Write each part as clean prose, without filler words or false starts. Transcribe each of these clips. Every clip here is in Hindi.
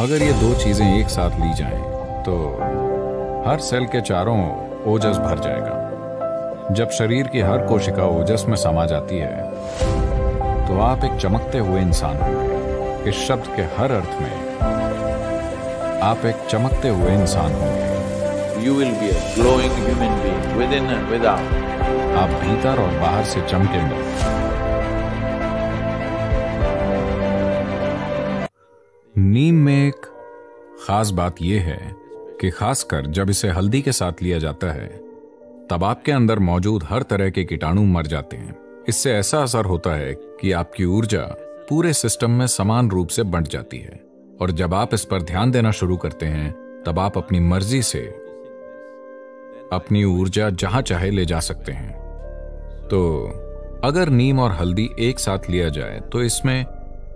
अगर ये दो चीजें एक साथ ली जाएं, तो हर सेल के चारों ओजस भर जाएगा। जब शरीर की हर कोशिका ओजस में समा जाती है, तो आप एक चमकते हुए इंसान होंगे। इस शब्द के हर अर्थ में आप एक चमकते हुए इंसान होंगे। You will be a glowing human being within and without. आप भीतर और बाहर से चमकेंगे। नीम में एक खास बात यह है कि खासकर जब इसे हल्दी के साथ लिया जाता है, तब आपके अंदर मौजूद हर तरह के कीटाणु मर जाते हैं। इससे ऐसा असर होता है कि आपकी ऊर्जा पूरे सिस्टम में समान रूप से बंट जाती है, और जब आप इस पर ध्यान देना शुरू करते हैं, तब आप अपनी मर्जी से अपनी ऊर्जा जहां चाहे ले जा सकते हैं। तो अगर नीम और हल्दी एक साथ लिया जाए, तो इसमें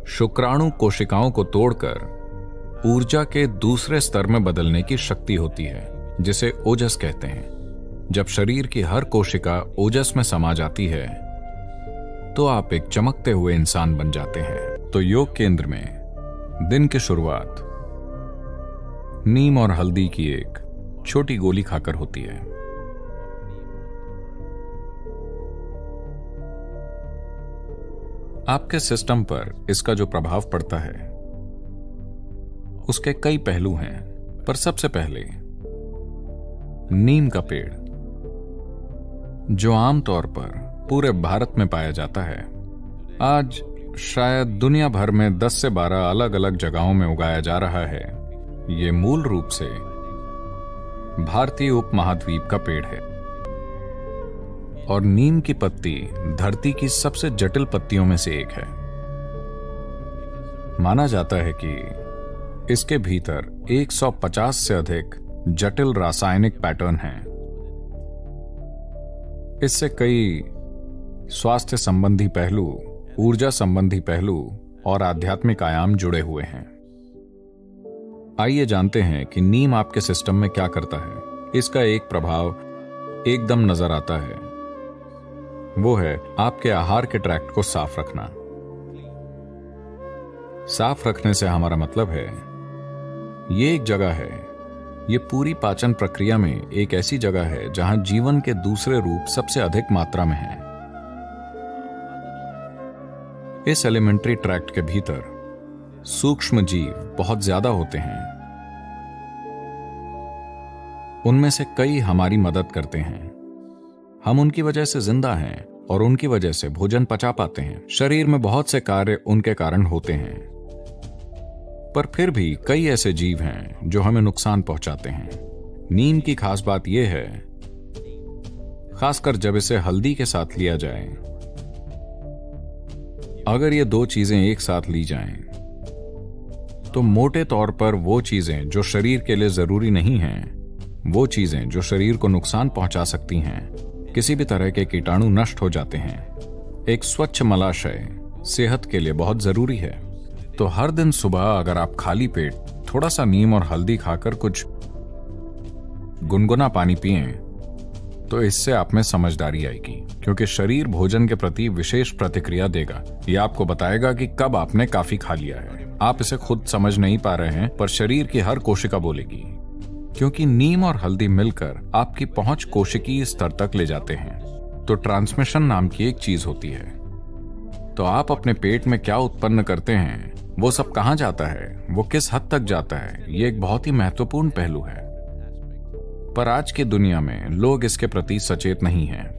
शुक्राणु कोशिकाओं को तोड़कर ऊर्जा के दूसरे स्तर में बदलने की शक्ति होती है, जिसे ओजस कहते हैं। जब शरीर की हर कोशिका ओजस में समा जाती है, तो आप एक चमकते हुए इंसान बन जाते हैं। तो योग केंद्र में दिन की शुरुआत नीम और हल्दी की एक छोटी गोली खाकर होती है। आपके सिस्टम पर इसका जो प्रभाव पड़ता है, उसके कई पहलू हैं, पर सबसे पहले नीम का पेड़, जो आमतौर पर पूरे भारत में पाया जाता है, आज शायद दुनिया भर में 10 से 12 अलग अलग जगहों में उगाया जा रहा है। ये मूल रूप से भारतीय उपमहाद्वीप का पेड़ है, और नीम की पत्ती धरती की सबसे जटिल पत्तियों में से एक है। माना जाता है कि इसके भीतर 150 से अधिक जटिल रासायनिक पैटर्न हैं। इससे कई स्वास्थ्य संबंधी पहलू, ऊर्जा संबंधी पहलू और आध्यात्मिक आयाम जुड़े हुए हैं। आइए जानते हैं कि नीम आपके सिस्टम में क्या करता है। इसका एक प्रभाव एकदम नजर आता है, वो है आपके आहार के ट्रैक्ट को साफ रखना। साफ रखने से हमारा मतलब है, ये एक जगह है, ये पूरी पाचन प्रक्रिया में एक ऐसी जगह है जहां जीवन के दूसरे रूप सबसे अधिक मात्रा में हैं। इस एलिमेंट्री ट्रैक्ट के भीतर सूक्ष्म जीव बहुत ज्यादा होते हैं। उनमें से कई हमारी मदद करते हैं। हम उनकी वजह से जिंदा हैं और उनकी वजह से भोजन पचा पाते हैं। शरीर में बहुत से कार्य उनके कारण होते हैं, पर फिर भी कई ऐसे जीव हैं जो हमें नुकसान पहुंचाते हैं। नीम की खास बात यह है, खासकर जब इसे हल्दी के साथ लिया जाए, अगर ये दो चीजें एक साथ ली जाएं, तो मोटे तौर पर वो चीजें जो शरीर के लिए जरूरी नहीं हैं, वो चीजें जो शरीर को नुकसान पहुंचा सकती हैं, किसी भी तरह के कीटाणु नष्ट हो जाते हैं। एक स्वच्छ मलाशय सेहत के लिए बहुत जरूरी है। तो हर दिन सुबह अगर आप खाली पेट थोड़ा सा नीम और हल्दी खाकर कुछ गुनगुना पानी पिएं, तो इससे आप में समझदारी आएगी, क्योंकि शरीर भोजन के प्रति विशेष प्रतिक्रिया देगा। यह आपको बताएगा कि कब आपने काफी खा लिया है। आप इसे खुद समझ नहीं पा रहे हैं, पर शरीर की हर कोशिका बोलेगी, क्योंकि नीम और हल्दी मिलकर आपकी पहुंच कोशिकीय स्तर तक ले जाते हैं। तो ट्रांसमिशन नाम की एक चीज होती है। तो आप अपने पेट में क्या उत्पन्न करते हैं, वो सब कहां जाता है, वो किस हद तक जाता है, ये एक बहुत ही महत्वपूर्ण पहलू है। पर आज की दुनिया में लोग इसके प्रति सचेत नहीं हैं।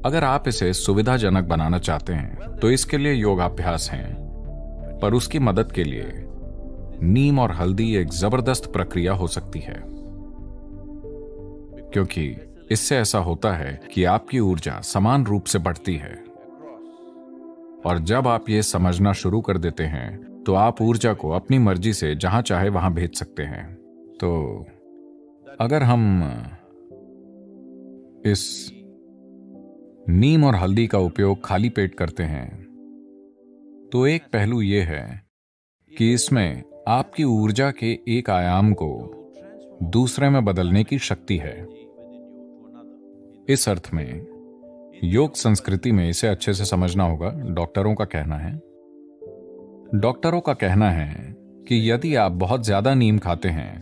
अगर आप इसे सुविधाजनक बनाना चाहते हैं, तो इसके लिए योगाभ्यास हैं, पर उसकी मदद के लिए नीम और हल्दी एक जबरदस्त प्रक्रिया हो सकती है, क्योंकि इससे ऐसा होता है कि आपकी ऊर्जा समान रूप से बढ़ती है। और जब आप ये समझना शुरू कर देते हैं, तो आप ऊर्जा को अपनी मर्जी से जहां चाहे वहां भेज सकते हैं। तो अगर हम इस नीम और हल्दी का उपयोग खाली पेट करते हैं, तो एक पहलू यह है कि इसमें आपकी ऊर्जा के एक आयाम को दूसरे में बदलने की शक्ति है। इस अर्थ में योग संस्कृति में इसे अच्छे से समझना होगा। डॉक्टरों का कहना है कि यदि आप बहुत ज्यादा नीम खाते हैं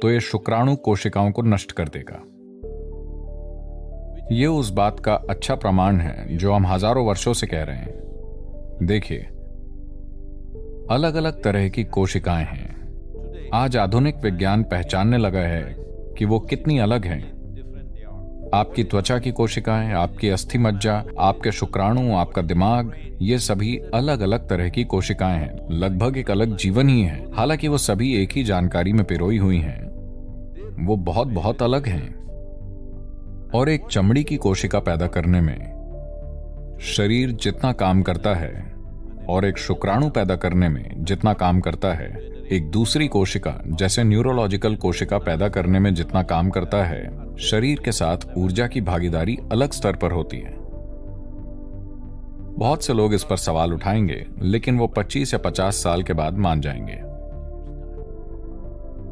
तो ये शुक्राणु कोशिकाओं को नष्ट कर देगा। ये उस बात का अच्छा प्रमाण है जो हम हजारों वर्षों से कह रहे हैं। देखिए, अलग अलग तरह की कोशिकाएं हैं। आज आधुनिक विज्ञान पहचानने लगा है कि वो कितनी अलग हैं। आपकी त्वचा की कोशिकाएं, आपकी अस्थि मज्जा, आपके शुक्राणु, आपका दिमाग, ये सभी अलग अलग तरह की कोशिकाएं हैं। लगभग एक अलग जीवन ही है। हालांकि वो सभी एक ही जानकारी में पिरोई हुई हैं। वो बहुत बहुत अलग हैं। और एक चमड़ी की कोशिका पैदा करने में शरीर जितना काम करता है और एक शुक्राणु पैदा करने में जितना काम करता है, एक दूसरी कोशिका जैसे न्यूरोलॉजिकल कोशिका पैदा करने में जितना काम करता है, शरीर के साथ ऊर्जा की भागीदारी अलग स्तर पर होती है। बहुत से लोग इस पर सवाल उठाएंगे, लेकिन वो 25 या 50 साल के बाद मान जाएंगे।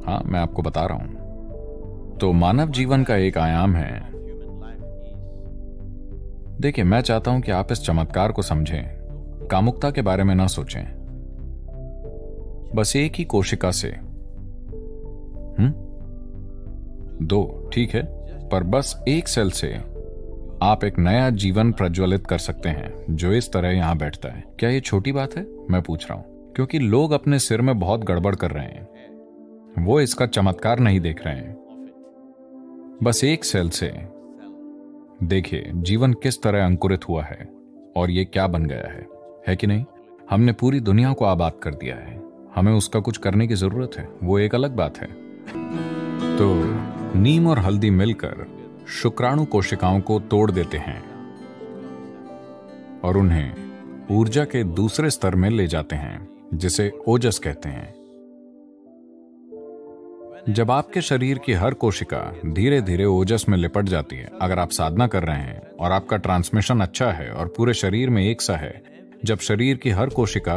हाँ, मैं आपको बता रहा हूं। तो मानव जीवन का एक आयाम है। देखिए, मैं चाहता हूं कि आप इस चमत्कार को समझें। कामुकता के बारे में ना सोचें। बस एक ही कोशिका से 2, ठीक है, पर बस एक सेल से आप एक नया जीवन प्रज्वलित कर सकते हैं जो इस तरह यहां बैठता है। क्या ये छोटी बात है? मैं पूछ रहा हूं, क्योंकि लोग अपने सिर में बहुत गड़बड़ कर रहे हैं। वो इसका चमत्कार नहीं देख रहे हैं। बस एक सेल से देखिए जीवन किस तरह अंकुरित हुआ है और ये क्या बन गया है कि नहीं? हमने पूरी दुनिया को आबाद कर दिया है। हमें उसका कुछ करने की जरूरत है, वो एक अलग बात है। तो नीम और हल्दी मिलकर शुक्राणु कोशिकाओं को तोड़ देते हैं और उन्हें ऊर्जा के दूसरे स्तर में ले जाते हैं, जिसे ओजस कहते हैं। जब आपके शरीर की हर कोशिका धीरे धीरे ओजस में लिपट जाती है, अगर आप साधना कर रहे हैं और आपका ट्रांसमिशन अच्छा है और पूरे शरीर में एक सा है, जब शरीर की हर कोशिका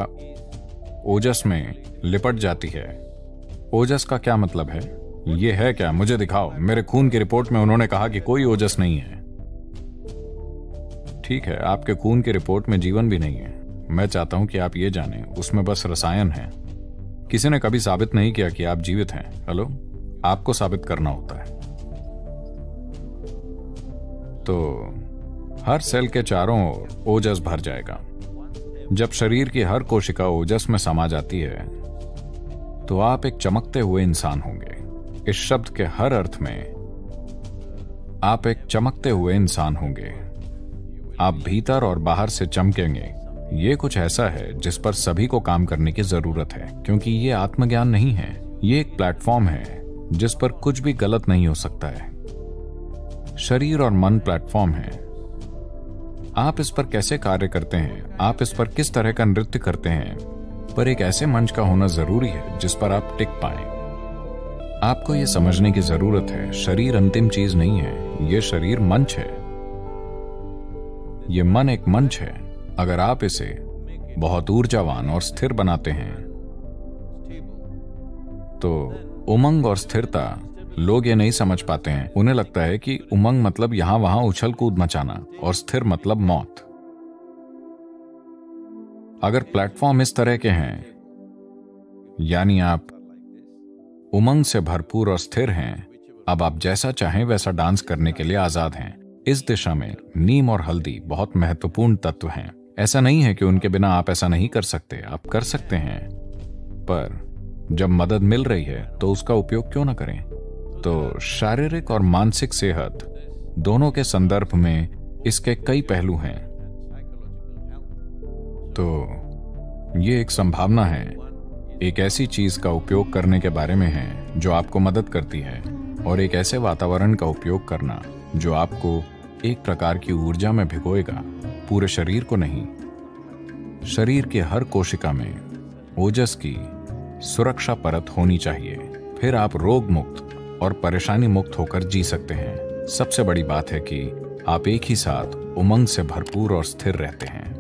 ओजस में लिपट जाती है। ओजस का क्या मतलब है? ये है क्या? मुझे दिखाओ। मेरे खून की रिपोर्ट में उन्होंने कहा कि कोई ओजस नहीं है। ठीक है, आपके खून की रिपोर्ट में जीवन भी नहीं है। मैं चाहता हूं कि आप ये जानें, उसमें बस रसायन है। किसी ने कभी साबित नहीं किया कि आप जीवित हैं। हेलो, आपको साबित करना होता है। तो हर सेल के चारों ओर ओजस भर जाएगा। जब शरीर की हर कोशिका ओजस में समा जाती है तो आप एक चमकते हुए इंसान होंगे। इस शब्द के हर अर्थ में आप एक चमकते हुए इंसान होंगे। आप भीतर और बाहर से चमकेंगे। ये कुछ ऐसा है जिस पर सभी को काम करने की जरूरत है, क्योंकि ये आत्मज्ञान नहीं है। ये एक प्लेटफॉर्म है जिस पर कुछ भी गलत नहीं हो सकता है। शरीर और मन प्लेटफॉर्म है। आप इस पर कैसे कार्य करते हैं, आप इस पर किस तरह का नृत्य करते हैं, पर एक ऐसे मंच का होना जरूरी है जिस पर आप टिक पाएं। आपको यह समझने की जरूरत है, शरीर अंतिम चीज नहीं है। यह शरीर मंच है। यह मन एक मंच है। अगर आप इसे बहुत ऊर्जावान और स्थिर बनाते हैं तो उमंग और स्थिरता, लोग ये नहीं समझ पाते हैं। उन्हें लगता है कि उमंग मतलब यहां वहां उछल कूद मचाना और स्थिर मतलब मौत। अगर प्लेटफॉर्म इस तरह के हैं, यानी आप उमंग से भरपूर और स्थिर हैं, अब आप जैसा चाहें वैसा डांस करने के लिए आजाद हैं। इस दिशा में नीम और हल्दी बहुत महत्वपूर्ण तत्व हैं। ऐसा नहीं है कि उनके बिना आप ऐसा नहीं कर सकते, आप कर सकते हैं, पर जब मदद मिल रही है तो उसका उपयोग क्यों ना करें? तो शारीरिक और मानसिक सेहत दोनों के संदर्भ में इसके कई पहलू हैं। तो ये एक संभावना है, एक ऐसी चीज का उपयोग करने के बारे में है जो आपको मदद करती है, और एक ऐसे वातावरण का उपयोग करना जो आपको एक प्रकार की ऊर्जा में भिगोएगा, पूरे शरीर को नहीं। शरीर की हर कोशिका में ओजस की सुरक्षा परत होनी चाहिए, फिर आप रोग मुक्त और परेशानी मुक्त होकर जी सकते हैं। सबसे बड़ी बात है कि आप एक ही साथ उमंग से भरपूर और स्थिर रहते हैं।